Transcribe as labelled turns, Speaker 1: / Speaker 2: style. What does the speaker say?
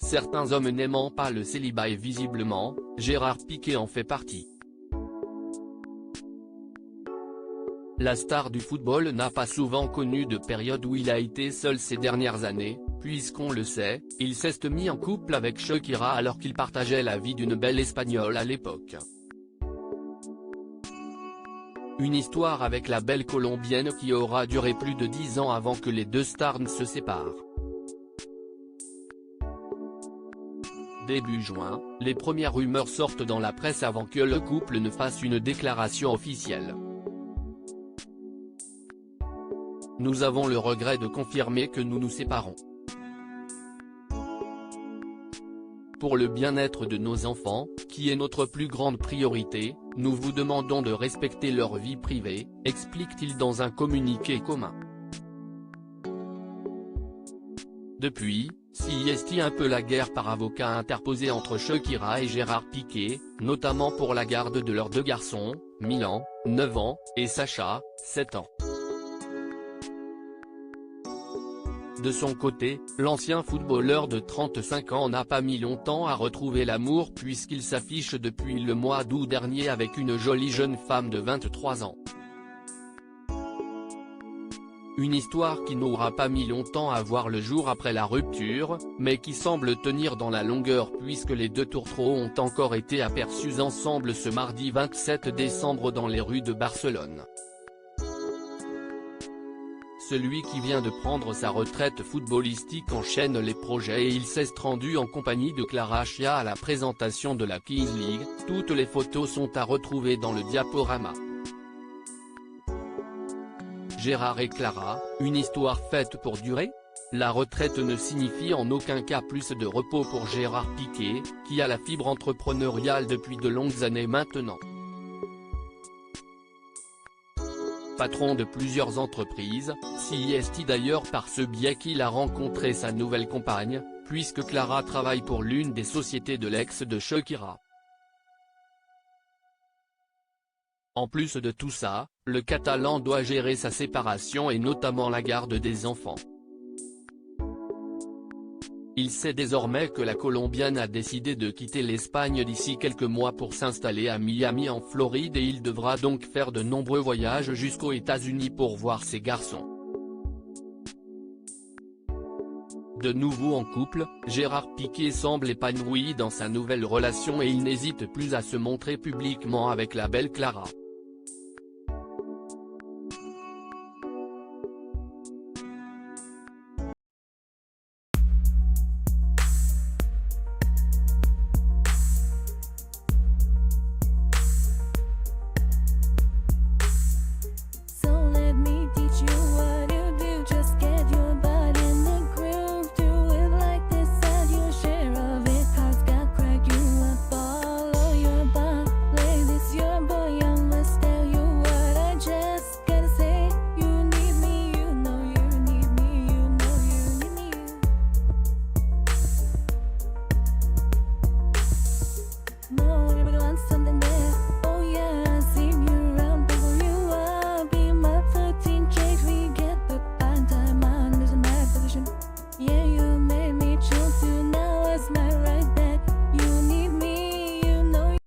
Speaker 1: certains hommes n'aimant pas le célibat et visiblement, Gérard Piqué en fait partie. La star du football n'a pas souvent connu de période où il a été seul ces dernières années, puisqu'on le sait, il s'est mis en couple avec Shakira alors qu'il partageait la vie d'une belle espagnole à l'époque. Une histoire avec la belle colombienne qui aura duré plus de 10 ans avant que les deux stars ne se séparent. Début juin, les premières rumeurs sortent dans la presse avant que le couple ne fasse une déclaration officielle. Nous avons le regret de confirmer que nous nous séparons. Pour le bien-être de nos enfants, qui est notre plus grande priorité, nous vous demandons de respecter leur vie privée, explique-t-il dans un communiqué commun. Depuis, s'y un peu la guerre par avocat interposée entre Shakira et Gérard Piqué, notamment pour la garde de leurs deux garçons, Milan, 9 ans, et Sacha, 7 ans. De son côté, l'ancien footballeur de 35 ans n'a pas mis longtemps à retrouver l'amour puisqu'il s'affiche depuis le mois d'août dernier avec une jolie jeune femme de 23 ans. Une histoire qui n'aura pas mis longtemps à voir le jour après la rupture, mais qui semble tenir dans la longueur puisque les deux tourtereaux ont encore été aperçus ensemble ce mardi 27 décembre dans les rues de Barcelone. Celui qui vient de prendre sa retraite footballistique enchaîne les projets et il s'est rendu en compagnie de Clara Chia à la présentation de la Kings League, toutes les photos sont à retrouver dans le diaporama. Gérard et Clara, une histoire faite pour durer ? La retraite ne signifie en aucun cas plus de repos pour Gérard Piqué, qui a la fibre entrepreneuriale depuis de longues années maintenant. Patron de plusieurs entreprises, c'est d'ailleurs par ce biais qu'il a rencontré sa nouvelle compagne, puisque Clara travaille pour l'une des sociétés de l'ex de Shakira. En plus de tout ça, le Catalan doit gérer sa séparation et notamment la garde des enfants. Il sait désormais que la Colombienne a décidé de quitter l'Espagne d'ici quelques mois pour s'installer à Miami en Floride et il devra donc faire de nombreux voyages jusqu'aux États-Unis pour voir ses garçons. De nouveau en couple, Gérard Piqué semble épanoui dans sa nouvelle relation et il n'hésite plus à se montrer publiquement avec la belle Clara.